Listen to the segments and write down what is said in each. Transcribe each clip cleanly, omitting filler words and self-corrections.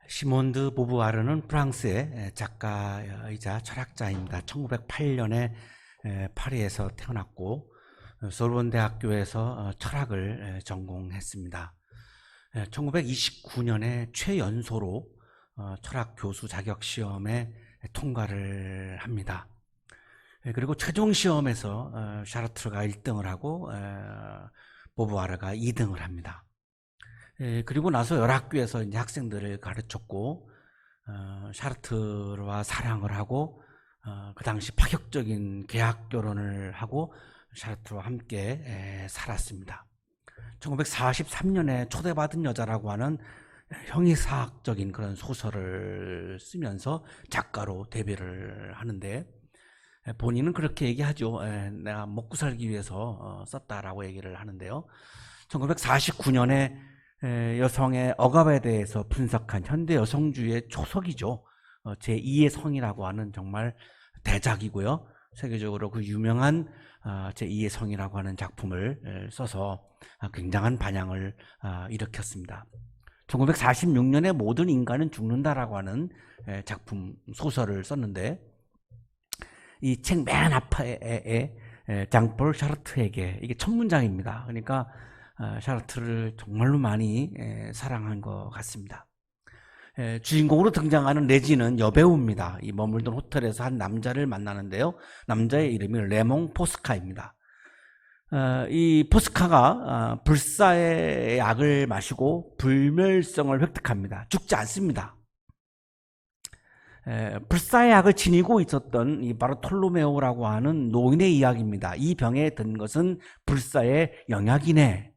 시몬드 보부아르는 프랑스의 작가이자 철학자입니다. 1908년에 파리에서 태어났고 소르본 대학교에서 철학을 전공했습니다. 1929년에 최연소로 철학 교수 자격 시험에 통과를 합니다. 그리고 최종 시험에서 샤르트르가 1등을 하고 보부아르가 2등을 합니다. 그리고 나서 열학교에서 이제 학생들을 가르쳤고 샤르트르와 사랑을 하고 그 당시 파격적인 계약 결혼을 하고 샤르트르와 함께 살았습니다. 1943년에 초대받은 여자라고 하는 형이사학적인 그런 소설을 쓰면서 작가로 데뷔를 하는데 본인은 그렇게 얘기하죠. 내가 먹고 살기 위해서 썼다라고 얘기를 하는데요. 1949년에 여성의 억압에 대해서 분석한 현대 여성주의의 초석이죠. 제2의 성이라고 하는 정말 대작이고요. 세계적으로 그 유명한 제2의 성이라고 하는 작품을 써서 굉장한 반향을 일으켰습니다. 1946년에 모든 인간은 죽는다라고 하는 작품 소설을 썼는데 이 책 맨 앞에 장폴 샤르트에게 이게 첫 문장입니다. 그러니까 샤르트를 정말로 많이 사랑한 것 같습니다. 주인공으로 등장하는 레지는 여배우입니다. 이 머물던 호텔에서 한 남자를 만나는데요. 남자의 이름이 레몽 포스카입니다. 이 포스카가 불사의 약을 마시고 불멸성을 획득합니다. 죽지 않습니다. 불사의 약을 지니고 있었던 이 바르톨로메오라고 하는 노인의 이야기입니다. 이 병에 든 것은 불사의 영약이네.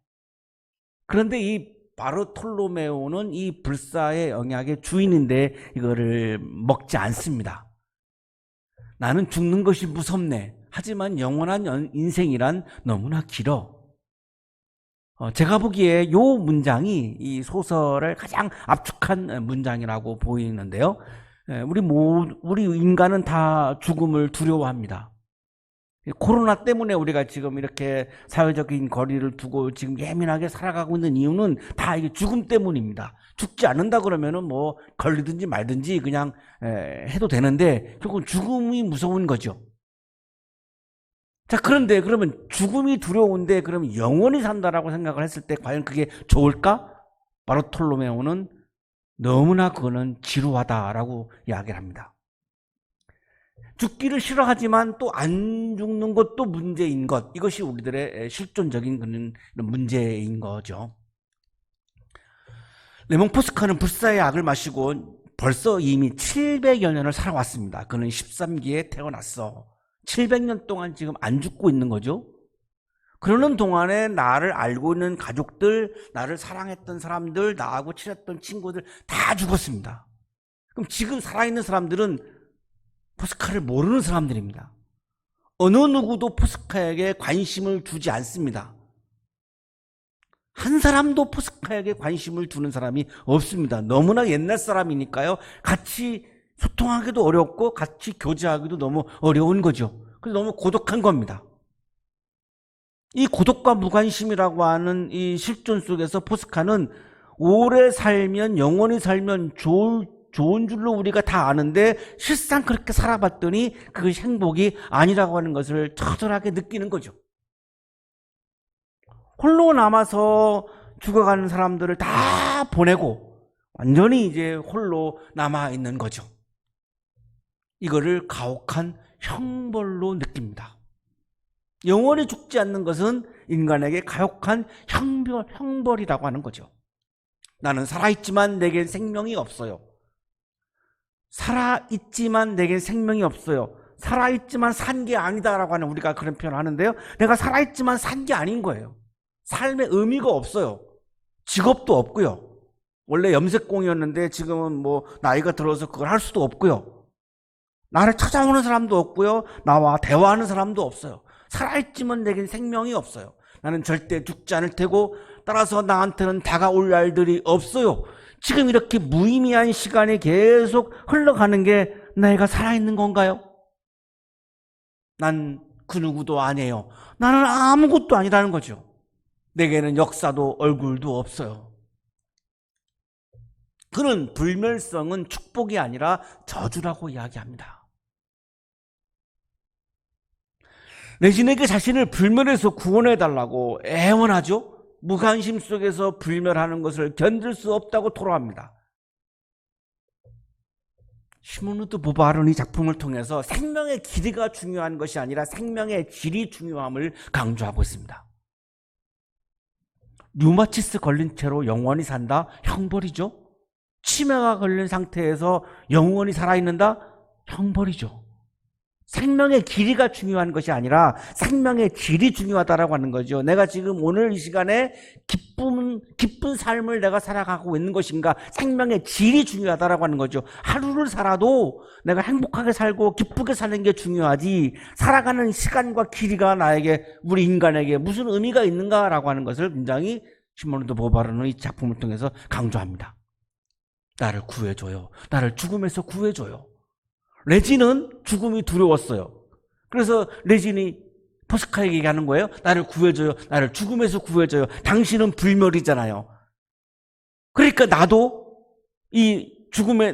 그런데 이 바르톨로메오는 이 불사의 영약의 주인인데 이거를 먹지 않습니다. 나는 죽는 것이 무섭네. 하지만 영원한 인생이란 너무나 길어. 제가 보기에 요 문장이 이 소설을 가장 압축한 문장이라고 보이는데요. 우리 인간은 다 죽음을 두려워합니다. 코로나 때문에 우리가 지금 이렇게 사회적인 거리를 두고 지금 예민하게 살아가고 있는 이유는 다 이게 죽음 때문입니다. 죽지 않는다 그러면은 뭐 걸리든지 말든지 그냥 해도 되는데 결국은 죽음이 무서운 거죠. 자, 그런데 그러면 죽음이 두려운데 그러면 영원히 산다라고 생각을 했을 때 과연 그게 좋을까? 바르톨로메오는 너무나 그거는 지루하다라고 이야기를 합니다. 죽기를 싫어하지만 또 안 죽는 것도 문제인 것, 이것이 우리들의 실존적인 그런 문제인 거죠. 레몽 포스카는 불사의 약을 마시고 벌써 이미 700여 년을 살아왔습니다. 그는 13기에 태어났어. 700년 동안 지금 안 죽고 있는 거죠. 그러는 동안에 나를 알고 있는 가족들, 나를 사랑했던 사람들, 나하고 친했던 친구들 다 죽었습니다. 그럼 지금 살아있는 사람들은 포스카를 모르는 사람들입니다. 어느 누구도 포스카에게 관심을 두지 않습니다. 한 사람도 포스카에게 관심을 두는 사람이 없습니다. 너무나 옛날 사람이니까요. 같이 소통하기도 어렵고 같이 교제하기도 너무 어려운 거죠. 그래서 너무 고독한 겁니다. 이 고독과 무관심이라고 하는 이 실존 속에서 포스카는 오래 살면, 영원히 살면 좋은 줄로 우리가 다 아는데 실상 그렇게 살아봤더니 그것이 행복이 아니라고 하는 것을 처절하게 느끼는 거죠. 홀로 남아서 죽어가는 사람들을 다 보내고 완전히 이제 홀로 남아있는 거죠. 이거를 가혹한 형벌로 느낍니다. 영원히 죽지 않는 것은 인간에게 가혹한 형벌이라고 하는 거죠. 나는 살아있지만 내겐 생명이 없어요. 살아있지만 내겐 생명이 없어요. 살아있지만 산 게 아니다라고 하는 우리가 그런 표현을 하는데요. 내가 살아있지만 산 게 아닌 거예요. 삶의 의미가 없어요. 직업도 없고요. 원래 염색공이었는데 지금은 뭐 나이가 들어서 그걸 할 수도 없고요. 나를 찾아오는 사람도 없고요. 나와 대화하는 사람도 없어요. 살아있지만 내겐 생명이 없어요. 나는 절대 죽지 않을 테고 따라서 나한테는 다가올 날들이 없어요. 지금 이렇게 무의미한 시간이 계속 흘러가는 게 내가 살아있는 건가요? 난 그 누구도 아니에요. 나는 아무것도 아니라는 거죠. 내게는 역사도 얼굴도 없어요. 그는 불멸성은 축복이 아니라 저주라고 이야기합니다. 내신에게 자신을 불멸에서 구원해달라고 애원하죠. 무관심 속에서 불멸하는 것을 견딜 수 없다고 토로합니다. 시몬 보바르는 이 작품을 통해서 생명의 길이가 중요한 것이 아니라 생명의 질이 중요함을 강조하고 있습니다. 류마티스 걸린 채로 영원히 산다? 형벌이죠. 치매가 걸린 상태에서 영원히 살아있는다? 형벌이죠. 생명의 길이가 중요한 것이 아니라 생명의 질이 중요하다라고 하는 거죠. 내가 지금 오늘 이 시간에 기쁜 삶을 내가 살아가고 있는 것인가? 생명의 질이 중요하다라고 하는 거죠. 하루를 살아도 내가 행복하게 살고 기쁘게 사는 게 중요하지, 살아가는 시간과 길이가 나에게, 우리 인간에게 무슨 의미가 있는가라고 하는 것을 굉장히 시몬 드 보바르는 이 작품을 통해서 강조합니다. 나를 구해줘요. 나를 죽음에서 구해줘요. 레진은 죽음이 두려웠어요. 그래서 레진이 포스카에게 얘기하는 거예요. 나를 구해줘요. 나를 죽음에서 구해줘요. 당신은 불멸이잖아요. 그러니까 나도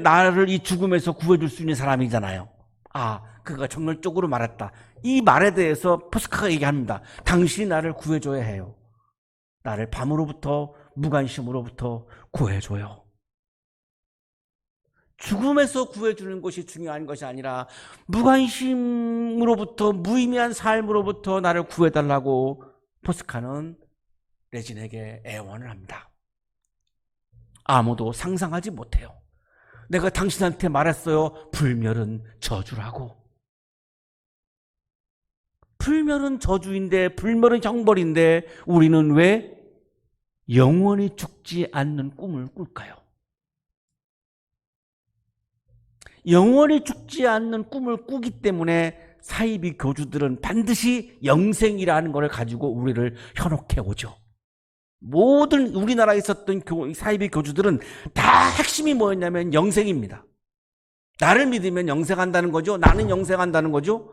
나를 이 죽음에서 구해줄 수 있는 사람이잖아요. 그가 정열적으로 말했다. 이 말에 대해서 포스카가 얘기합니다. 당신이 나를 구해줘야 해요. 나를 밤으로부터, 무관심으로부터 구해줘요. 죽음에서 구해주는 것이 중요한 것이 아니라 무관심으로부터, 무의미한 삶으로부터 나를 구해달라고 포스카는 레진에게 애원을 합니다. 아무도 상상하지 못해요. 내가 당신한테 말했어요. 불멸은 저주라고. 불멸은 저주인데, 불멸은 형벌인데 우리는 왜 영원히 죽지 않는 꿈을 꿀까요? 영원히 죽지 않는 꿈을 꾸기 때문에 사이비 교주들은 반드시 영생이라는 것을 가지고 우리를 현혹해 오죠. 모든 우리나라에 있었던 사이비 교주들은 다 핵심이 뭐였냐면 영생입니다. 나를 믿으면 영생한다는 거죠. 나는 영생한다는 거죠.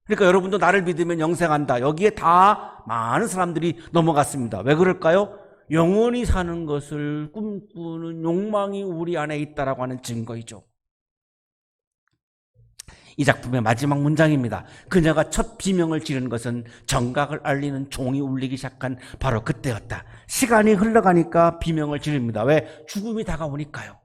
그러니까 여러분도 나를 믿으면 영생한다. 여기에 다 많은 사람들이 넘어갔습니다. 왜 그럴까요? 영원히 사는 것을 꿈꾸는 욕망이 우리 안에 있다라고 하는 증거이죠. 이 작품의 마지막 문장입니다. 그녀가 첫 비명을 지른 것은 정각을 알리는 종이 울리기 시작한 바로 그때였다. 시간이 흘러가니까 비명을 지릅니다. 왜? 죽음이 다가오니까요.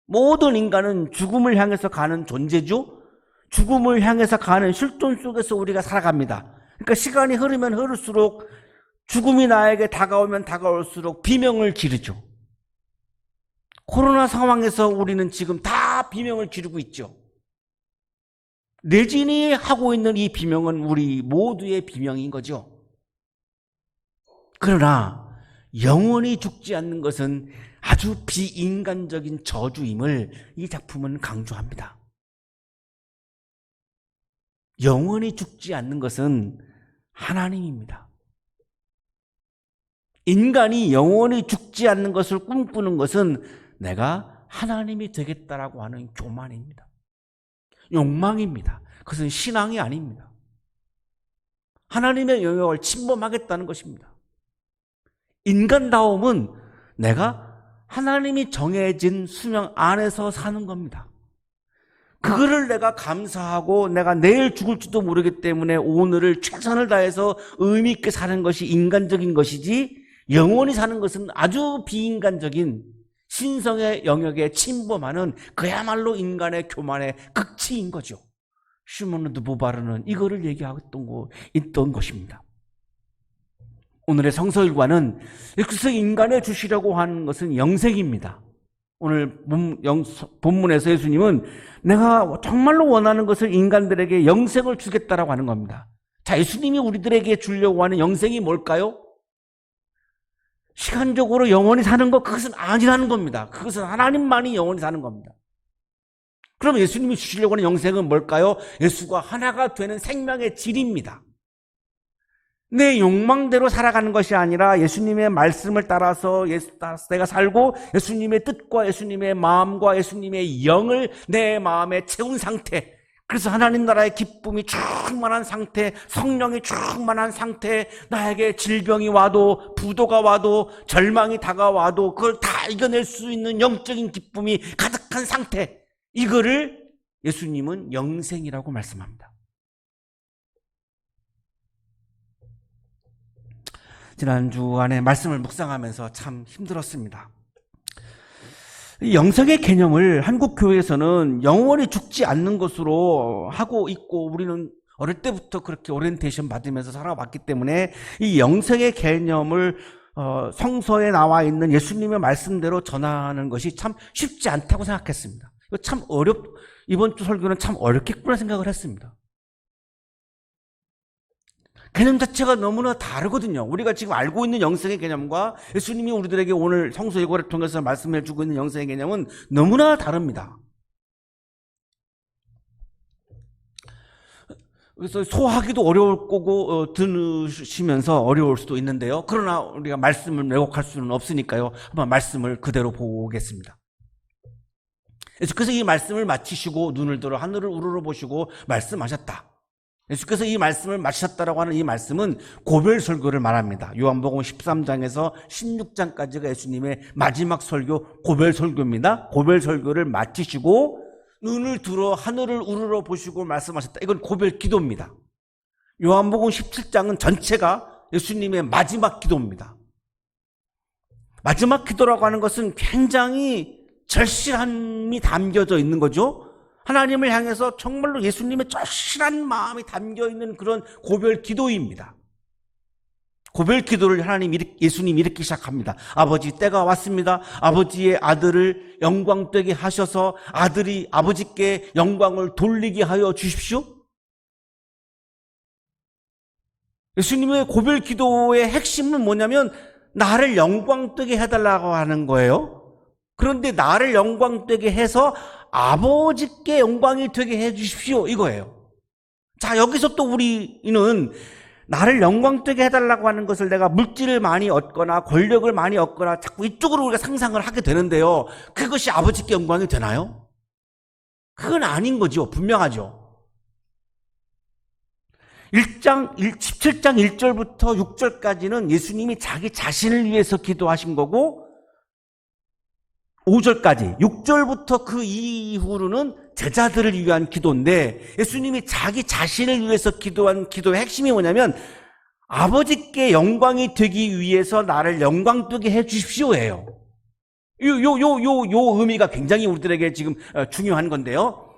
모든 인간은 죽음을 향해서 가는 존재죠. 죽음을 향해서 가는 실존 속에서 우리가 살아갑니다. 그러니까 시간이 흐르면 흐를수록, 죽음이 나에게 다가오면 다가올수록 비명을 지르죠. 코로나 상황에서 우리는 지금 다 비명을 지르고 있죠. 레진이 하고 있는 이 비명은 우리 모두의 비명인 거죠. 그러나 영원히 죽지 않는 것은 아주 비인간적인 저주임을 이 작품은 강조합니다. 영원히 죽지 않는 것은 하나님입니다. 인간이 영원히 죽지 않는 것을 꿈꾸는 것은 내가 하나님이 되겠다라고 하는 교만입니다. 욕망입니다. 그것은 신앙이 아닙니다. 하나님의 영역을 침범하겠다는 것입니다. 인간다움은 내가 하나님이 정해진 수명 안에서 사는 겁니다. 그거를 내가 감사하고 내가 내일 죽을지도 모르기 때문에 오늘을 최선을 다해서 의미 있게 사는 것이 인간적인 것이지, 영원히 사는 것은 아주 비인간적인 신성의 영역에 침범하는 그야말로 인간의 교만의 극치인 거죠. 시몬 드 보바르는 이거를 얘기했던 것입니다. 오늘의 성서일과는 그래서 인간에 주시려고 하는 것은 영생입니다. 오늘 본문에서 예수님은 내가 정말로 원하는 것을 인간들에게 영생을 주겠다라고 하는 겁니다. 자, 예수님이 우리들에게 주려고 하는 영생이 뭘까요? 시간적으로 영원히 사는 것, 그것은 아니라는 겁니다. 그것은 하나님만이 영원히 사는 겁니다. 그럼 예수님이 주시려고 하는 영생은 뭘까요? 예수가 하나가 되는 생명의 질입니다. 내 욕망대로 살아가는 것이 아니라 예수님의 말씀을 따라서 내가 살고 예수님의 뜻과 예수님의 마음과 예수님의 영을 내 마음에 채운 상태, 그래서 하나님 나라의 기쁨이 충만한 상태, 성령이 충만한 상태, 나에게 질병이 와도, 부도가 와도, 절망이 다가와도 그걸 다 이겨낼 수 있는 영적인 기쁨이 가득한 상태, 이거를 예수님은 영생이라고 말씀합니다. 지난 주간에 말씀을 묵상하면서 참 힘들었습니다. 영생의 개념을 한국 교회에서는 영원히 죽지 않는 것으로 하고 있고, 우리는 어릴 때부터 그렇게 오리엔테이션 받으면서 살아왔기 때문에 이 영생의 개념을 성서에 나와 있는 예수님의 말씀대로 전하는 것이 참 쉽지 않다고 생각했습니다. 이거 참 이번 주 설교는 참 어렵겠구나 생각을 했습니다. 개념 자체가 너무나 다르거든요. 우리가 지금 알고 있는 영생의 개념과 예수님이 우리들에게 오늘 성서 예고를 통해서 말씀해 주고 있는 영생의 개념은 너무나 다릅니다. 그래서 소화하기도 어려울 거고 들으시면서 어려울 수도 있는데요. 그러나 우리가 말씀을 왜곡할 수는 없으니까요. 한번 말씀을 그대로 보겠습니다. 예수께서 이 말씀을 마치시고 눈을 들어 하늘을 우러러 보시고 말씀하셨다. 예수께서 이 말씀을 마치셨다라고 하는 이 말씀은 고별 설교를 말합니다. 요한복음 13장에서 16장까지가 예수님의 마지막 설교, 고별 설교입니다. 고별 설교를 마치시고 눈을 들어 하늘을 우러러 보시고 말씀하셨다. 이건 고별 기도입니다. 요한복음 17장은 전체가 예수님의 마지막 기도입니다. 마지막 기도라고 하는 것은 굉장히 절실함이 담겨져 있는 거죠. 하나님을 향해서 정말로 예수님의 절실한 마음이 담겨있는 그런 고별 기도입니다. 고별 기도를 예수님이 이렇게 시작합니다. 아버지, 때가 왔습니다. 아버지의 아들을 영광되게 하셔서 아들이 아버지께 영광을 돌리게 하여 주십시오. 예수님의 고별 기도의 핵심은 뭐냐면 나를 영광되게 해달라고 하는 거예요. 그런데 나를 영광되게 해서 아버지께 영광이 되게 해 주십시오, 이거예요. 자, 여기서 또 우리는 나를 영광되게 해달라고 하는 것을 내가 물질을 많이 얻거나 권력을 많이 얻거나 자꾸 이쪽으로 우리가 상상을 하게 되는데요. 그것이 아버지께 영광이 되나요? 그건 아닌 거죠. 분명하죠. 17장 1절부터 6절까지는 예수님이 자기 자신을 위해서 기도하신 거고, 5절까지 6절부터 그 이후로는 제자들을 위한 기도인데, 예수님이 자기 자신을 위해서 기도한 기도의 핵심이 뭐냐면 아버지께 영광이 되기 위해서 나를 영광되게 해 주십시오예요. 요 의미가 굉장히 우리들에게 지금 중요한 건데요.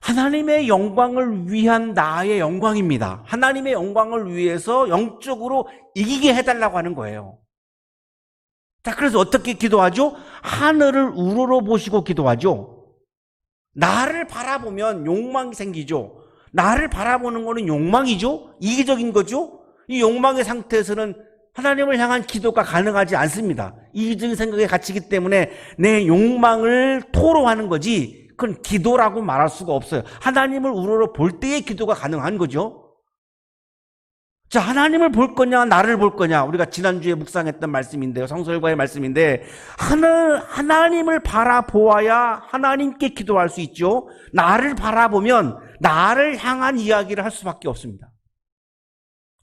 하나님의 영광을 위한 나의 영광입니다. 하나님의 영광을 위해서 영적으로 이기게 해달라고 하는 거예요. 자, 그래서 어떻게 기도하죠? 하늘을 우러러 보시고 기도하죠. 나를 바라보면 욕망이 생기죠. 나를 바라보는 거는 욕망이죠. 이기적인 거죠. 이 욕망의 상태에서는 하나님을 향한 기도가 가능하지 않습니다. 이기적인 생각에 갇히기 때문에 내 욕망을 토로하는 거지, 그건 기도라고 말할 수가 없어요. 하나님을 우러러 볼 때의 기도가 가능한 거죠. 자, 하나님을 볼 거냐, 나를 볼 거냐. 우리가 지난주에 묵상했던 말씀인데요. 성서일과의 말씀인데, 하나님을 바라보아야 하나님께 기도할 수 있죠. 나를 바라보면 나를 향한 이야기를 할 수밖에 없습니다.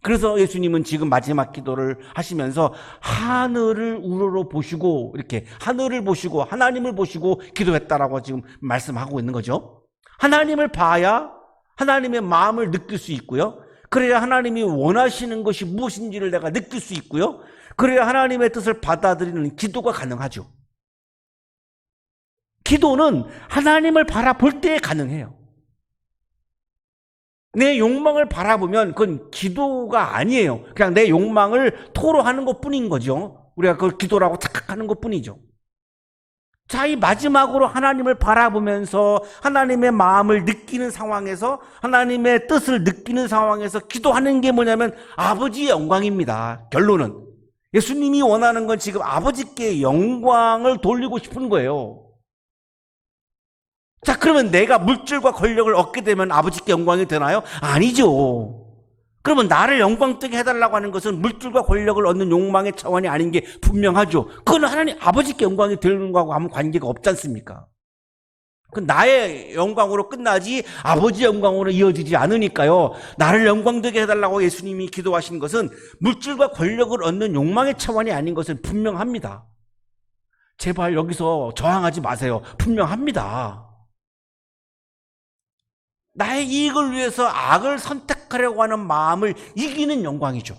그래서 예수님은 지금 마지막 기도를 하시면서 하늘을 우러러 보시고, 이렇게 하늘을 보시고 하나님을 보시고 기도했다라고 지금 말씀하고 있는 거죠. 하나님을 봐야 하나님의 마음을 느낄 수 있고요. 그래야 하나님이 원하시는 것이 무엇인지를 내가 느낄 수 있고요. 그래야 하나님의 뜻을 받아들이는 기도가 가능하죠. 기도는 하나님을 바라볼 때에 가능해요. 내 욕망을 바라보면 그건 기도가 아니에요. 그냥 내 욕망을 토로하는 것뿐인 거죠. 우리가 그걸 기도라고 착각하는 것뿐이죠. 자, 이 마지막으로 하나님을 바라보면서 하나님의 마음을 느끼는 상황에서, 하나님의 뜻을 느끼는 상황에서 기도하는 게 뭐냐면 아버지의 영광입니다. 결론은 예수님이 원하는 건 지금 아버지께 영광을 돌리고 싶은 거예요. 자, 그러면 내가 물질과 권력을 얻게 되면 아버지께 영광이 되나요? 아니죠. 그러면 나를 영광되게 해달라고 하는 것은 물질과 권력을 얻는 욕망의 차원이 아닌 게 분명하죠. 그건 하나님 아버지께 영광이 되는 거하고 아무 관계가 없지 않습니까? 그 나의 영광으로 끝나지 아버지의 영광으로 이어지지 않으니까요. 나를 영광되게 해달라고 예수님이 기도하신 것은 물질과 권력을 얻는 욕망의 차원이 아닌 것은 분명합니다. 제발 여기서 저항하지 마세요. 분명합니다. 나의 이익을 위해서 악을 선택하려고 하는 마음을 이기는 영광이죠.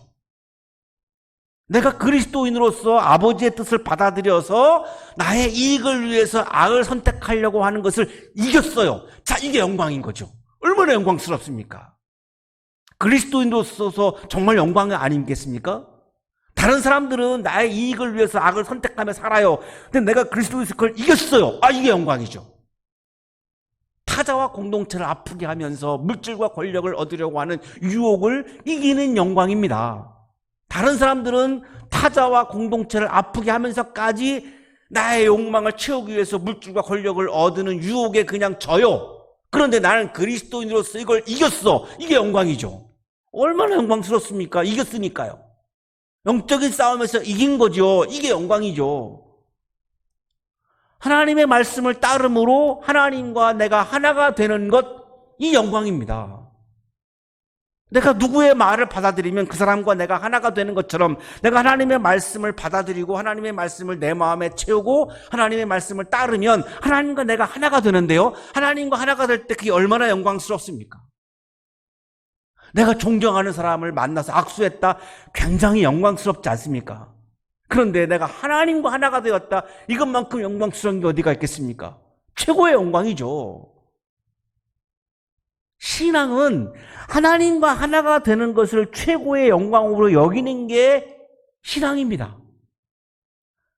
내가 그리스도인으로서 아버지의 뜻을 받아들여서 나의 이익을 위해서 악을 선택하려고 하는 것을 이겼어요. 자, 이게 영광인 거죠. 얼마나 영광스럽습니까? 그리스도인으로서 정말 영광이 아니겠습니까? 다른 사람들은 나의 이익을 위해서 악을 선택하며 살아요. 근데 내가 그리스도인으로서 그걸 이겼어요. 아, 이게 영광이죠. 타자와 공동체를 아프게 하면서 물질과 권력을 얻으려고 하는 유혹을 이기는 영광입니다. 다른 사람들은 타자와 공동체를 아프게 하면서까지 나의 욕망을 채우기 위해서 물질과 권력을 얻는 유혹에 그냥 져요. 그런데 나는 그리스도인으로서 이걸 이겼어. 이게 영광이죠. 얼마나 영광스럽습니까? 이겼으니까요. 영적인 싸움에서 이긴 거죠. 이게 영광이죠. 하나님의 말씀을 따름으로 하나님과 내가 하나가 되는 것, 이 영광입니다. 내가 누구의 말을 받아들이면 그 사람과 내가 하나가 되는 것처럼 내가 하나님의 말씀을 받아들이고 하나님의 말씀을 내 마음에 채우고 하나님의 말씀을 따르면 하나님과 내가 하나가 되는데요. 하나님과 하나가 될 때 그게 얼마나 영광스럽습니까? 내가 존경하는 사람을 만나서 악수했다. 굉장히 영광스럽지 않습니까? 그런데 내가 하나님과 하나가 되었다. 이것만큼 영광스러운 게 어디가 있겠습니까? 최고의 영광이죠. 신앙은 하나님과 하나가 되는 것을 최고의 영광으로 여기는 게 신앙입니다.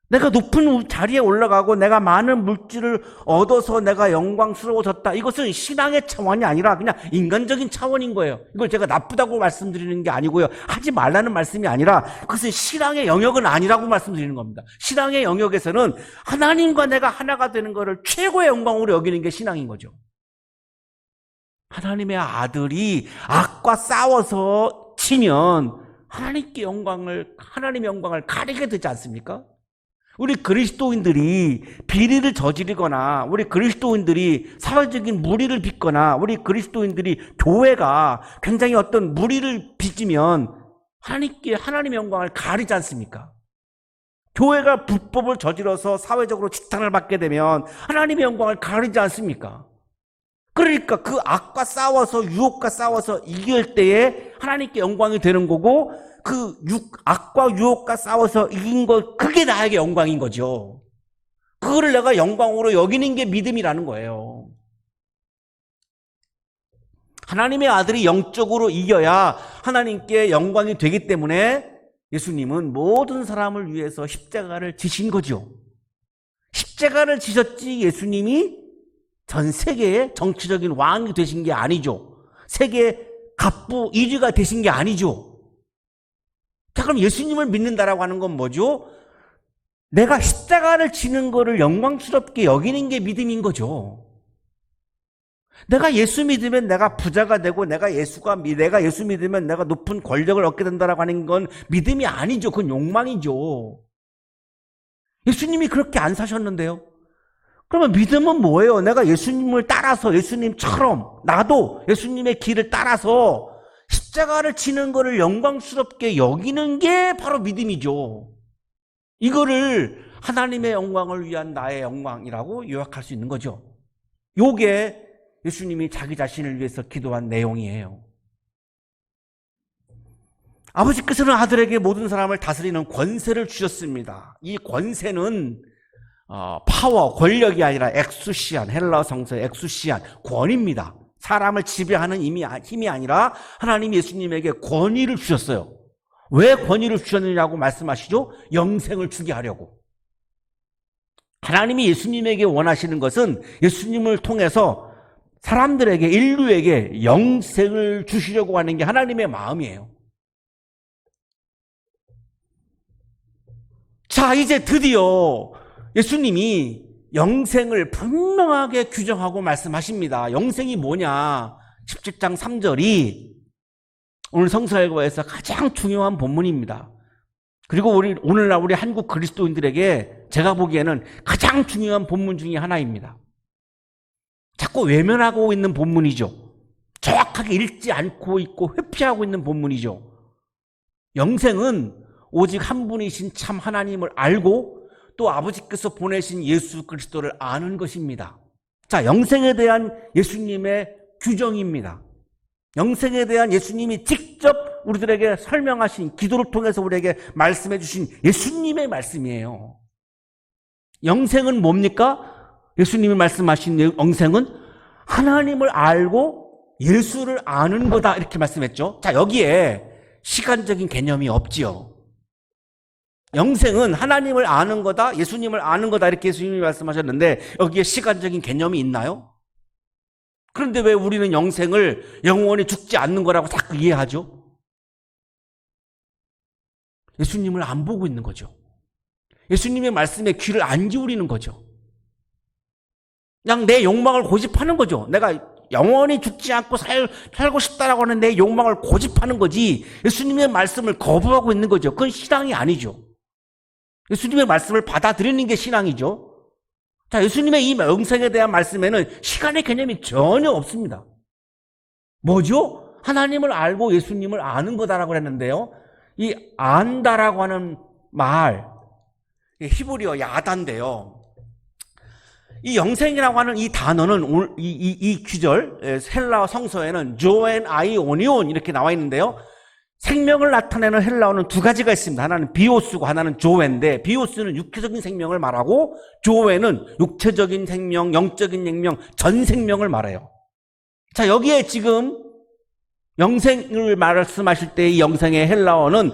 내가 높은 자리에 올라가고 내가 많은 물질을 얻어서 내가 영광스러워졌다. 이것은 신앙의 차원이 아니라 그냥 인간적인 차원인 거예요. 이걸 제가 나쁘다고 말씀드리는 게 아니고요. 하지 말라는 말씀이 아니라 그것은 신앙의 영역은 아니라고 말씀드리는 겁니다. 신앙의 영역에서는 하나님과 내가 하나가 되는 것을 최고의 영광으로 여기는 게 신앙인 거죠. 하나님의 아들이 악과 싸워서 치면 하나님의 영광을 가리게 되지 않습니까? 우리 그리스도인들이 비리를 저지르거나 우리 그리스도인들이 사회적인 무리를 빚거나 우리 그리스도인들이 교회가 굉장히 어떤 무리를 빚으면 하나님의 영광을 가리지 않습니까? 교회가 불법을 저질러서 사회적으로 지탄을 받게 되면 하나님의 영광을 가리지 않습니까? 그러니까 그 악과 싸워서 유혹과 싸워서 이길 때에 하나님께 영광이 되는 거고 그 악과 유혹과 싸워서 이긴 것, 그게 나에게 영광인 거죠. 그거를 내가 영광으로 여기는 게 믿음이라는 거예요. 하나님의 아들이 영적으로 이겨야 하나님께 영광이 되기 때문에 예수님은 모든 사람을 위해서 십자가를 지신 거죠. 십자가를 지셨지 예수님이 전 세계의 정치적인 왕이 되신 게 아니죠. 세계 갑부 1위가 되신 게 아니죠. 자, 그럼 예수님을 믿는다라고 하는 건 뭐죠? 내가 십자가를 지는 거를 영광스럽게 여기는 게 믿음인 거죠. 내가 예수 믿으면 내가 부자가 되고 내가 예수 믿으면 내가 높은 권력을 얻게 된다라고 하는 건 믿음이 아니죠. 그건 욕망이죠. 예수님이 그렇게 안 사셨는데요. 그러면 믿음은 뭐예요? 내가 예수님을 따라서 예수님처럼 나도 예수님의 길을 따라서 십자가를 지는 거를 영광스럽게 여기는 게 바로 믿음이죠. 이거를 하나님의 영광을 위한 나의 영광이라고 요약할 수 있는 거죠. 요게 예수님이 자기 자신을 위해서 기도한 내용이에요. 아버지께서는 아들에게 모든 사람을 다스리는 권세를 주셨습니다. 이 권세는 파워, 권력이 아니라 엑수시안, 헬라어 성서의 엑수시안, 권위입니다. 사람을 지배하는 힘이 아니라 하나님 예수님에게 권위를 주셨어요. 왜 권위를 주셨느냐고 말씀하시죠? 영생을 주게 하려고. 하나님이 예수님에게 원하시는 것은 예수님을 통해서 사람들에게, 인류에게 영생을 주시려고 하는 게 하나님의 마음이에요. 자, 이제 드디어 예수님이 영생을 분명하게 규정하고 말씀하십니다. 영생이 뭐냐? 17장 3절이 오늘 성서일과에서 가장 중요한 본문입니다. 그리고 오늘날 우리 한국 그리스도인들에게 제가 보기에는 가장 중요한 본문 중에 하나입니다. 자꾸 외면하고 있는 본문이죠. 정확하게 읽지 않고 있고 회피하고 있는 본문이죠. 영생은 오직 한 분이신 참 하나님을 알고 또 아버지께서 보내신 예수 그리스도를 아는 것입니다. 자, 영생에 대한 예수님의 규정입니다. 영생에 대한 예수님이 직접 우리들에게 설명하신, 기도를 통해서 우리에게 말씀해 주신 예수님의 말씀이에요. 영생은 뭡니까? 예수님이 말씀하신 영생은 하나님을 알고 예수를 아는 거다, 이렇게 말씀했죠. 자, 여기에 시간적인 개념이 없지요. 영생은 하나님을 아는 거다, 예수님을 아는 거다, 이렇게 예수님이 말씀하셨는데 여기에 시간적인 개념이 있나요? 그런데 왜 우리는 영생을 영원히 죽지 않는 거라고 자꾸 이해하죠? 예수님을 안 보고 있는 거죠. 예수님의 말씀에 귀를 안 기울이는 거죠. 그냥 내 욕망을 고집하는 거죠. 내가 영원히 죽지 않고 살고 싶다라고 하는 내 욕망을 고집하는 거지, 예수님의 말씀을 거부하고 있는 거죠. 그건 신앙이 아니죠. 예수님의 말씀을 받아들이는 게 신앙이죠. 자, 예수님의 이 영생에 대한 말씀에는 시간의 개념이 전혀 없습니다. 뭐죠? 하나님을 알고 예수님을 아는 거다라고 했는데요. 이 안다라고 하는 말, 히브리어 야다인데요. 이 영생이라고 하는 이 단어는 이 귀절 헬라어 성서에는 조엔 아이오니온 이렇게 나와 있는데요. 생명을 나타내는 헬라어는 두 가지가 있습니다. 하나는 비오스고 하나는 조엔인데, 비오스는 육체적인 생명을 말하고 조엔은 육체적인 생명, 영적인 생명, 전 생명을 말해요. 자, 여기에 지금 영생을 말씀하실 때 이 영생의 헬라어는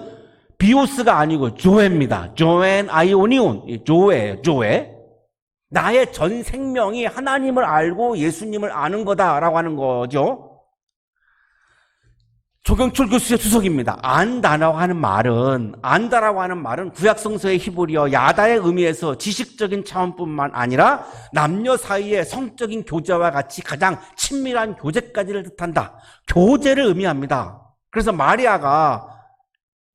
비오스가 아니고 조에입니다. 조엔 아이오니온, 조에예요. 조에. 나의 전 생명이 하나님을 알고 예수님을 아는 거다라고 하는 거죠. 조경철 교수의 주석입니다. 안다라고 하는 말은 구약 성서의 히브리어 야다의 의미에서 지식적인 차원뿐만 아니라 남녀 사이의 성적인 교제와 같이 가장 친밀한 교제까지를 뜻한다. 교제를 의미합니다. 그래서 마리아가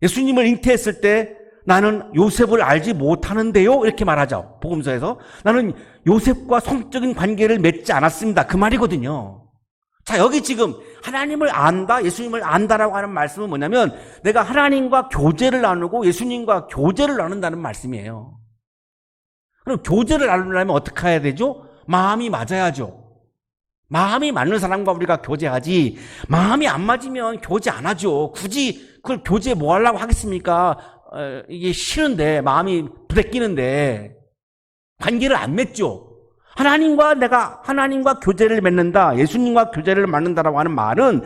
예수님을 잉태했을 때 나는 요셉을 알지 못하는데요, 이렇게 말하죠. 복음서에서 나는 요셉과 성적인 관계를 맺지 않았습니다, 그 말이거든요. 자, 여기 지금 하나님을 안다, 예수님을 안다라고 하는 말씀은 뭐냐면 내가 하나님과 교제를 나누고 예수님과 교제를 나눈다는 말씀이에요. 그럼 교제를 나누려면 어떻게 해야 되죠? 마음이 맞아야죠. 마음이 맞는 사람과 우리가 교제하지, 마음이 안 맞으면 교제 안 하죠. 굳이 그걸 교제 뭐 하려고 하겠습니까? 이게 싫은데, 마음이 부대끼는데 관계를 안 맺죠. 내가 하나님과 교제를 맺는다, 예수님과 교제를 맺는다라고 하는 말은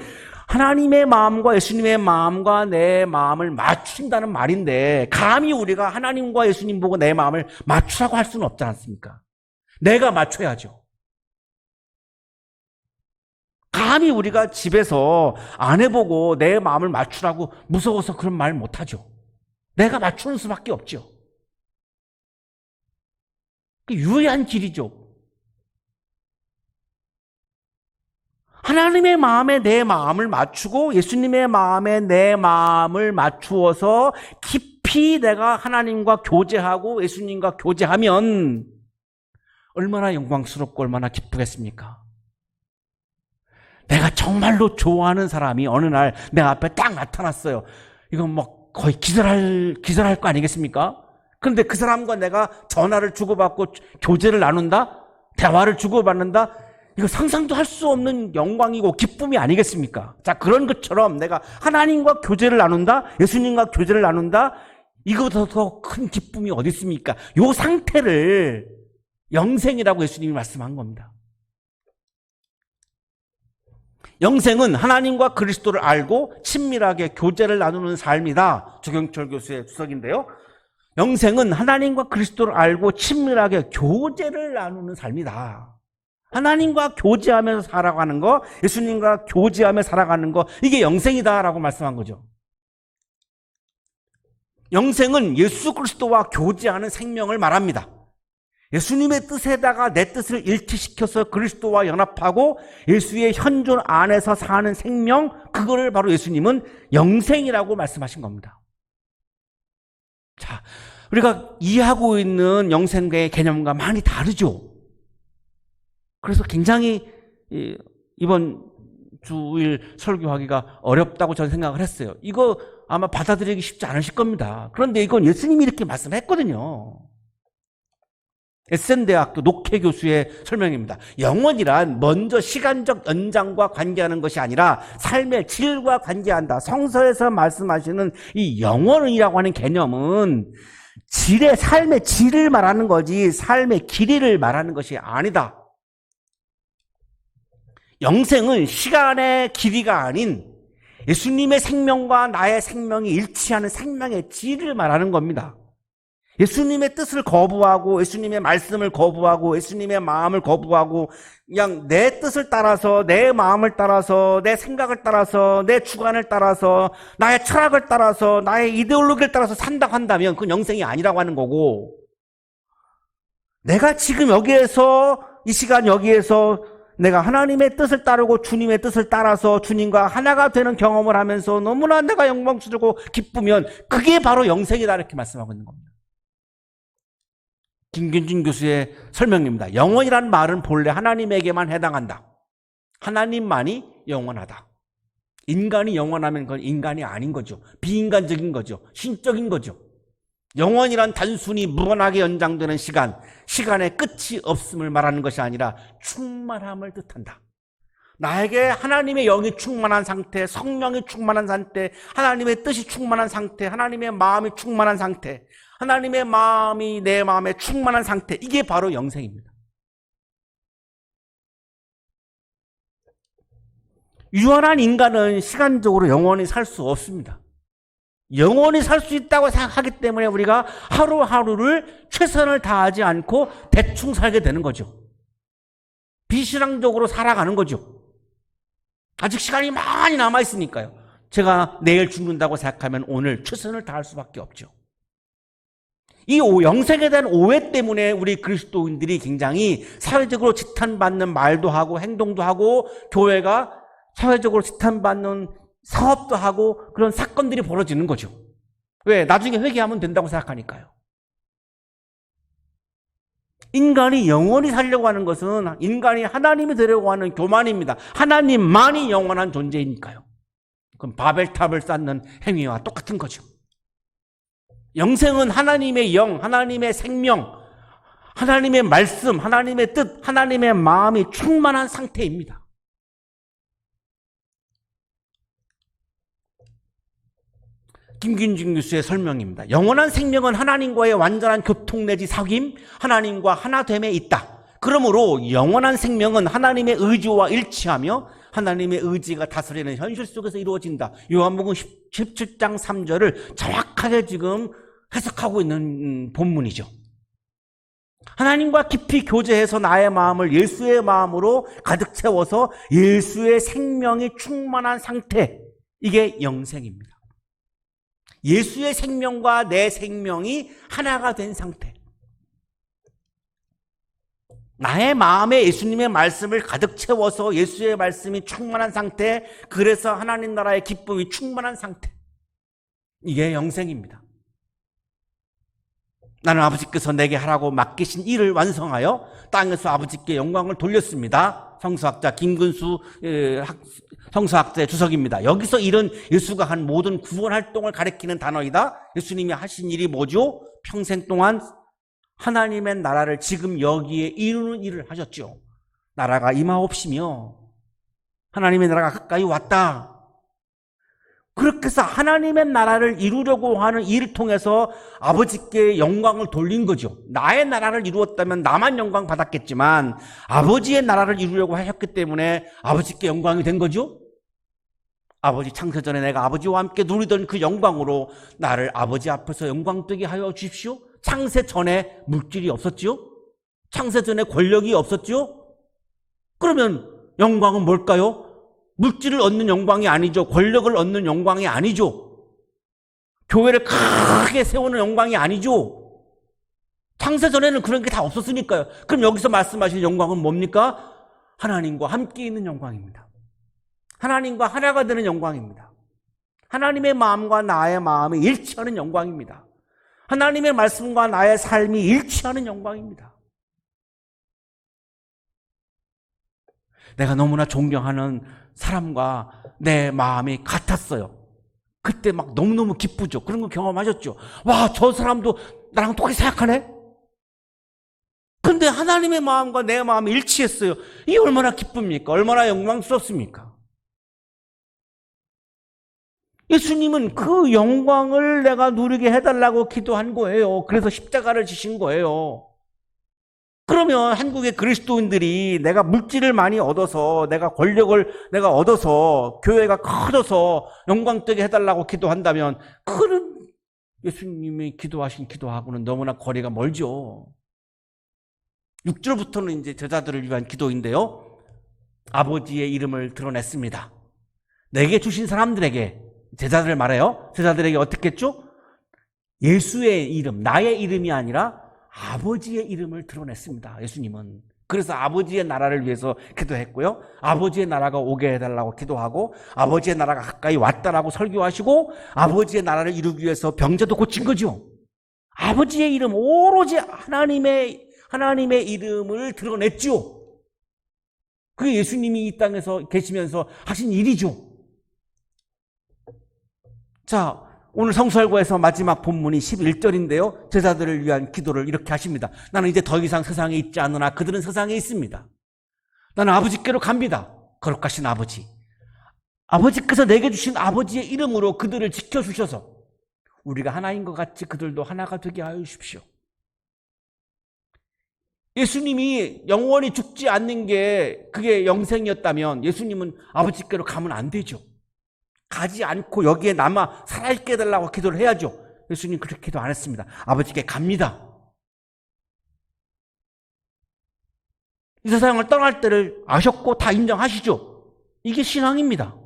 하나님의 마음과 예수님의 마음과 내 마음을 맞춘다는 말인데, 감히 우리가 하나님과 예수님 보고 내 마음을 맞추라고 할 수는 없지 않습니까? 내가 맞춰야죠. 감히 우리가 집에서 아내 보고 내 마음을 맞추라고 무서워서 그런 말 못하죠. 내가 맞추는 수밖에 없죠. 유의한 길이죠. 하나님의 마음에 내 마음을 맞추고 예수님의 마음에 내 마음을 맞추어서 깊이 내가 하나님과 교제하고 예수님과 교제하면 얼마나 영광스럽고 얼마나 기쁘겠습니까? 내가 정말로 좋아하는 사람이 어느 날 내 앞에 딱 나타났어요. 이건 뭐 거의 기절할 거 아니겠습니까? 그런데 그 사람과 내가 전화를 주고받고 교제를 나눈다? 대화를 주고받는다? 이거 상상도 할 수 없는 영광이고 기쁨이 아니겠습니까? 자, 그런 것처럼 내가 하나님과 교제를 나눈다, 예수님과 교제를 나눈다, 이거보다 더 큰 기쁨이 어디 있습니까? 이 상태를 영생이라고 예수님이 말씀한 겁니다. 영생은 하나님과 그리스도를 알고 친밀하게 교제를 나누는 삶이다. 조경철 교수의 주석인데요. 영생은 하나님과 그리스도를 알고 친밀하게 교제를 나누는 삶이다. 하나님과 교제하면서 살아가는 거, 예수님과 교제하며 살아가는 거, 이게 영생이다라고 말씀한 거죠. 영생은 예수 그리스도와 교제하는 생명을 말합니다. 예수님의 뜻에다가 내 뜻을 일치시켜서 그리스도와 연합하고 예수의 현존 안에서 사는 생명, 그거를 바로 예수님은 영생이라고 말씀하신 겁니다. 자, 우리가 이해하고 있는 영생의 개념과 많이 다르죠. 그래서 굉장히 이번 주일 설교하기가 어렵다고 저는 생각을 했어요. 이거 아마 받아들이기 쉽지 않으실 겁니다. 그런데 이건 예수님이 이렇게 말씀했거든요. 에센대학교 녹회 교수의 설명입니다. 영원이란 먼저 시간적 연장과 관계하는 것이 아니라 삶의 질과 관계한다. 성서에서 말씀하시는 이 영원이라고 하는 개념은 삶의 질을 말하는 거지 삶의 길이를 말하는 것이 아니다. 영생은 시간의 길이가 아닌 예수님의 생명과 나의 생명이 일치하는 생명의 질을 말하는 겁니다. 예수님의 뜻을 거부하고 예수님의 말씀을 거부하고 예수님의 마음을 거부하고 그냥 내 뜻을 따라서 내 마음을 따라서 내 생각을 따라서 내 주관을 따라서 나의 철학을 따라서 나의 이데올로기를 따라서 산다고 한다면 그건 영생이 아니라고 하는 거고, 내가 지금 여기에서 이 시간 여기에서 내가 하나님의 뜻을 따르고 주님의 뜻을 따라서 주님과 하나가 되는 경험을 하면서 너무나 내가 영광스럽고 기쁘면 그게 바로 영생이다, 이렇게 말씀하고 있는 겁니다. 김균진 교수의 설명입니다. 영원이라는 말은 본래 하나님에게만 해당한다. 하나님만이 영원하다. 인간이 영원하면 그건 인간이 아닌 거죠. 비인간적인 거죠. 신적인 거죠. 영원이란 단순히 무한하게 연장되는 시간의 끝이 없음을 말하는 것이 아니라 충만함을 뜻한다. 나에게 하나님의 영이 충만한 상태, 성령이 충만한 상태, 하나님의 뜻이 충만한 상태, 하나님의 마음이 충만한 상태, 하나님의 마음이 내 마음에 충만한 상태, 이게 바로 영생입니다. 유한한 인간은 시간적으로 영원히 살 수 없습니다. 영원히 살 수 있다고 생각하기 때문에 우리가 하루하루를 최선을 다하지 않고 대충 살게 되는 거죠. 비신앙적으로 살아가는 거죠. 아직 시간이 많이 남아있으니까요. 제가 내일 죽는다고 생각하면 오늘 최선을 다할 수밖에 없죠. 이 영생에 대한 오해 때문에 우리 그리스도인들이 굉장히 사회적으로 지탄받는 말도 하고 행동도 하고 교회가 사회적으로 지탄받는 사업도 하고 그런 사건들이 벌어지는 거죠. 왜? 나중에 회개하면 된다고 생각하니까요. 인간이 영원히 살려고 하는 것은 인간이 하나님이 되려고 하는 교만입니다. 하나님만이 영원한 존재이니까요. 그럼 바벨탑을 쌓는 행위와 똑같은 거죠. 영생은 하나님의 영, 하나님의 생명, 하나님의 말씀, 하나님의 뜻, 하나님의 마음이 충만한 상태입니다. 김균진 교수의 설명입니다. 영원한 생명은 하나님과의 완전한 교통 내지 사귐, 하나님과 하나됨에 있다. 그러므로 영원한 생명은 하나님의 의지와 일치하며 하나님의 의지가 다스리는 현실 속에서 이루어진다. 요한복음 17장 3절을 정확하게 지금 해석하고 있는 본문이죠. 하나님과 깊이 교제해서 나의 마음을 예수의 마음으로 가득 채워서 예수의 생명이 충만한 상태, 이게 영생입니다. 예수의 생명과 내 생명이 하나가 된 상태. 나의 마음에 예수님의 말씀을 가득 채워서 예수의 말씀이 충만한 상태, 그래서 하나님 나라의 기쁨이 충만한 상태. 이게 영생입니다. 나는 아버지께서 내게 하라고 맡기신 일을 완성하여 땅에서 아버지께 영광을 돌렸습니다. 성서학자 김근수 성서학자의 주석입니다. 여기서 일은 예수가 한 모든 구원 활동을 가리키는 단어이다. 예수님이 하신 일이 뭐죠? 평생 동안 하나님의 나라를 지금 여기에 이루는 일을 하셨죠. 나라가 임하옵시며 하나님의 나라가 가까이 왔다. 그렇게 해서 하나님의 나라를 이루려고 하는 일을 통해서 아버지께 영광을 돌린 거죠. 나의 나라를 이루었다면 나만 영광 받았겠지만 아버지의 나라를 이루려고 하셨기 때문에 아버지께 영광이 된 거죠. 아버지 창세전에 내가 아버지와 함께 누리던 그 영광으로 나를 아버지 앞에서 영광되게 하여 주십시오. 창세전에 물질이 없었죠. 창세전에 권력이 없었죠. 그러면 영광은 뭘까요? 물질을 얻는 영광이 아니죠. 권력을 얻는 영광이 아니죠. 교회를 크게 세우는 영광이 아니죠. 창세전에는 그런 게 다 없었으니까요. 그럼 여기서 말씀하신 영광은 뭡니까? 하나님과 함께 있는 영광입니다. 하나님과 하나가 되는 영광입니다. 하나님의 마음과 나의 마음이 일치하는 영광입니다. 하나님의 말씀과 나의 삶이 일치하는 영광입니다. 내가 너무나 존경하는 사람과 내 마음이 같았어요. 그때 막 너무너무 기쁘죠. 그런 거 경험하셨죠. 와, 저 사람도 나랑 똑같이 생각하네? 근데 하나님의 마음과 내 마음이 일치했어요. 이게 얼마나 기쁩니까? 얼마나 영광스럽습니까? 예수님은 그 영광을 내가 누리게 해달라고 기도한 거예요. 그래서 십자가를 지신 거예요. 그러면 한국의 그리스도인들이 내가 물질을 많이 얻어서, 내가 권력을 내가 얻어서, 교회가 커져서 영광되게 해달라고 기도한다면 그런 예수님이 기도하신 기도하고는 너무나 거리가 멀죠. 6절부터는 이제 제자들을 위한 기도인데요. 아버지의 이름을 드러냈습니다. 내게 주신 사람들에게, 제자들을 말해요. 제자들에게 어떻게 했죠? 예수의 이름, 나의 이름이 아니라 아버지의 이름을 드러냈습니다. 예수님은. 그래서 아버지의 나라를 위해서 기도했고요. 아버지의 나라가 오게 해달라고 기도하고, 아버지의 나라가 가까이 왔다라고 설교하시고, 아버지의 나라를 이루기 위해서 병자도 고친 거죠. 아버지의 이름, 오로지 하나님의 이름을 드러냈죠. 그게 예수님이 이 땅에서 계시면서 하신 일이죠. 자, 오늘 성수할고에서 마지막 본문이 11절인데요. 제자들을 위한 기도를 이렇게 하십니다. 나는 이제 더 이상 세상에 있지 않으나 그들은 세상에 있습니다. 나는 아버지께로 갑니다. 거룩하신 아버지. 아버지께서 내게 주신 아버지의 이름으로 그들을 지켜주셔서 우리가 하나인 것 같이 그들도 하나가 되게 하여 주십시오. 예수님이 영원히 죽지 않는 게 그게 영생이었다면 예수님은 아버지께로 가면 안 되죠. 가지 않고 여기에 남아 살아있게 해달라고 기도를 해야죠. 예수님 그렇게 기도 안 했습니다. 아버지께 갑니다. 이 세상을 떠날 때를 아셨고 다 인정하시죠. 이게 신앙입니다.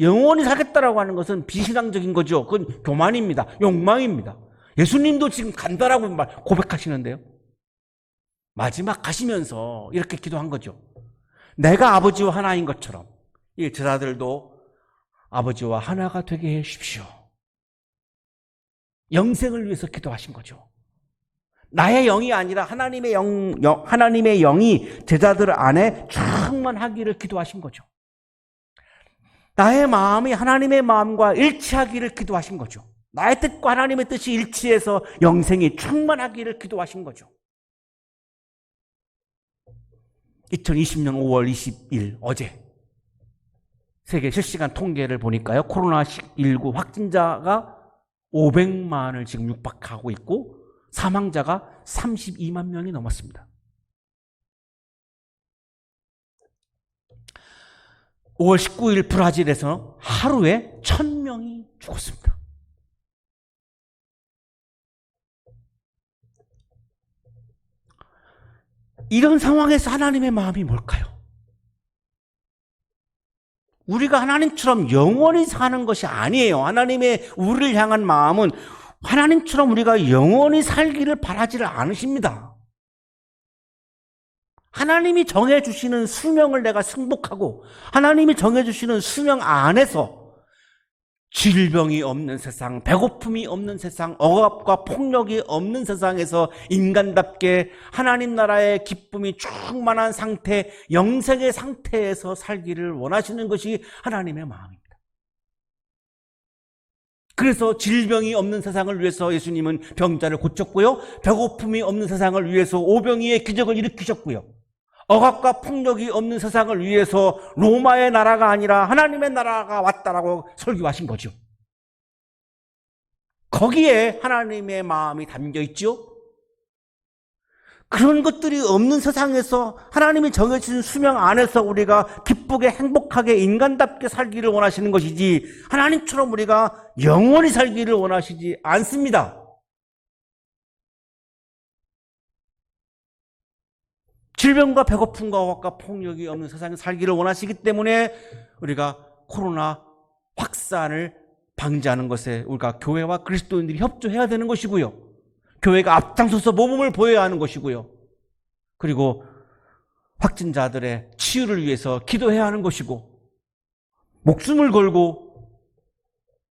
영원히 살겠다라고 하는 것은 비신앙적인 거죠. 그건 교만입니다. 욕망입니다. 예수님도 지금 간다라고 고백하시는데요. 마지막 가시면서 이렇게 기도한 거죠. 내가 아버지와 하나인 것처럼 이 제자들도 아버지와 하나가 되게 해 주십시오. 영생을 위해서 기도하신 거죠. 나의 영이 아니라 하나님의 영이 제자들 안에 충만하기를 기도하신 거죠. 나의 마음이 하나님의 마음과 일치하기를 기도하신 거죠. 나의 뜻과 하나님의 뜻이 일치해서 영생이 충만하기를 기도하신 거죠. 2020년 5월 20일 어제 세계 실시간 통계를 보니까요. 코로나19 확진자가 500만을 지금 육박하고 있고 사망자가 32만 명이 넘었습니다. 5월 19일 브라질에서 하루에 1000명이 죽었습니다. 이런 상황에서 하나님의 마음이 뭘까요? 우리가 하나님처럼 영원히 사는 것이 아니에요. 하나님의 우리를 향한 마음은 하나님처럼 우리가 영원히 살기를 바라지를 않으십니다. 하나님이 정해주시는 수명을 내가 승복하고 하나님이 정해주시는 수명 안에서 질병이 없는 세상, 배고픔이 없는 세상, 억압과 폭력이 없는 세상에서 인간답게 하나님 나라의 기쁨이 충만한 상태, 영생의 상태에서 살기를 원하시는 것이 하나님의 마음입니다. 그래서 질병이 없는 세상을 위해서 예수님은 병자를 고쳤고요. 배고픔이 없는 세상을 위해서 오병이의 기적을 일으키셨고요. 억압과 폭력이 없는 세상을 위해서 로마의 나라가 아니라 하나님의 나라가 왔다라고 설교하신 거죠. 거기에 하나님의 마음이 담겨 있죠. 그런 것들이 없는 세상에서 하나님이 정해주신 수명 안에서 우리가 기쁘게 행복하게 인간답게 살기를 원하시는 것이지 하나님처럼 우리가 영원히 살기를 원하시지 않습니다. 질병과 배고픔과 억압과 폭력이 없는 세상에 살기를 원하시기 때문에 우리가 코로나 확산을 방지하는 것에 우리가 교회와 그리스도인들이 협조해야 되는 것이고요. 교회가 앞장서서 모범을 보여야 하는 것이고요. 그리고 확진자들의 치유를 위해서 기도해야 하는 것이고 목숨을 걸고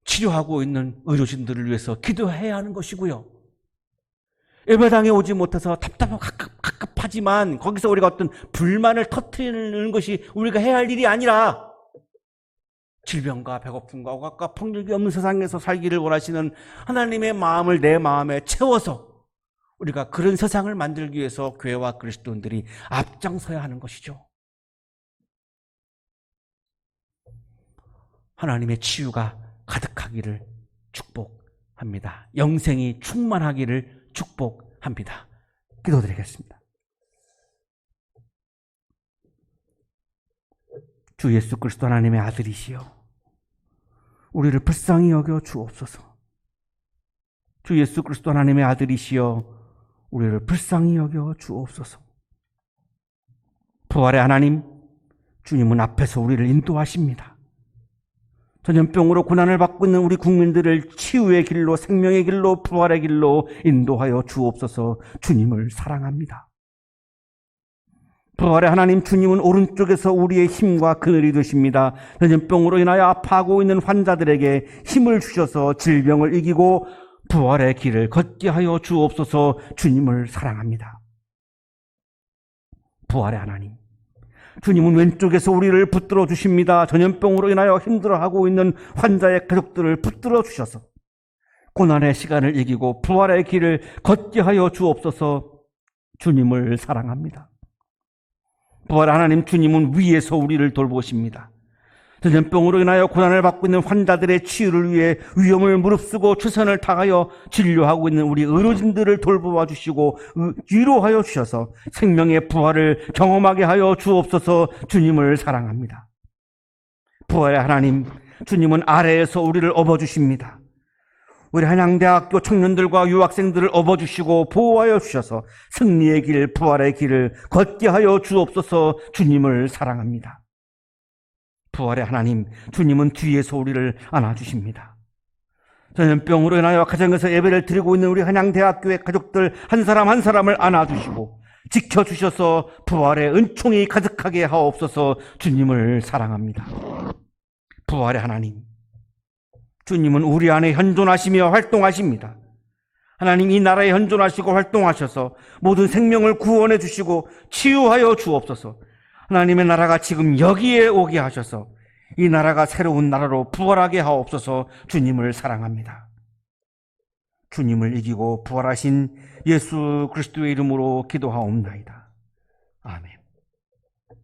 치료하고 있는 의료진들을 위해서 기도해야 하는 것이고요. 예배당에 오지 못해서 답답하고 갑갑하지 있지만 거기서 우리가 어떤 불만을 터뜨리는 것이 우리가 해야 할 일이 아니라 질병과 배고픔과 억압과 폭력이 없는 세상에서 살기를 원하시는 하나님의 마음을 내 마음에 채워서 우리가 그런 세상을 만들기 위해서 교회와 그리스도인들이 앞장서야 하는 것이죠. 하나님의 치유가 가득하기를 축복합니다. 영생이 충만하기를 축복합니다. 기도드리겠습니다. 주 예수 그리스도 하나님의 아들이시여, 우리를 불쌍히 여겨 주옵소서. 주 예수 그리스도 하나님의 아들이시여, 우리를 불쌍히 여겨 주옵소서. 부활의 하나님, 주님은 앞에서 우리를 인도하십니다. 전염병으로 고난을 받고 있는 우리 국민들을 치유의 길로, 생명의 길로, 부활의 길로 인도하여 주옵소서. 주님을 사랑합니다. 부활의 하나님, 주님은 오른쪽에서 우리의 힘과 그늘이 되십니다. 전염병으로 인하여 아파하고 있는 환자들에게 힘을 주셔서 질병을 이기고 부활의 길을 걷게 하여 주옵소서. 주님을 사랑합니다. 부활의 하나님, 주님은 왼쪽에서 우리를 붙들어 주십니다. 전염병으로 인하여 힘들어하고 있는 환자의 가족들을 붙들어 주셔서 고난의 시간을 이기고 부활의 길을 걷게 하여 주옵소서. 주님을 사랑합니다. 부활의 하나님, 주님은 위에서 우리를 돌보십니다. 전염병으로 인하여 고난을 받고 있는 환자들의 치유를 위해 위험을 무릅쓰고 최선을 다하여 진료하고 있는 우리 의료진들을 돌보아 주시고 위로하여 주셔서 생명의 부활을 경험하게 하여 주옵소서. 주님을 사랑합니다. 부활의 하나님, 주님은 아래에서 우리를 업어주십니다. 우리 한양대학교 청년들과 유학생들을 업어주시고 보호하여 주셔서 승리의 길, 부활의 길을 걷게 하여 주옵소서. 주님을 사랑합니다. 부활의 하나님, 주님은 뒤에서 우리를 안아주십니다. 전염병으로 인하여 가정에서 예배를 드리고 있는 우리 한양대학교의 가족들 한 사람 한 사람을 안아주시고 지켜주셔서 부활의 은총이 가득하게 하옵소서. 주님을 사랑합니다. 부활의 하나님, 주님은 우리 안에 현존하시며 활동하십니다. 하나님, 이 나라에 현존하시고 활동하셔서 모든 생명을 구원해 주시고 치유하여 주옵소서. 하나님의 나라가 지금 여기에 오게 하셔서 이 나라가 새로운 나라로 부활하게 하옵소서. 주님을 사랑합니다. 주님을 이기고 부활하신 예수 그리스도의 이름으로 기도하옵나이다. 아멘.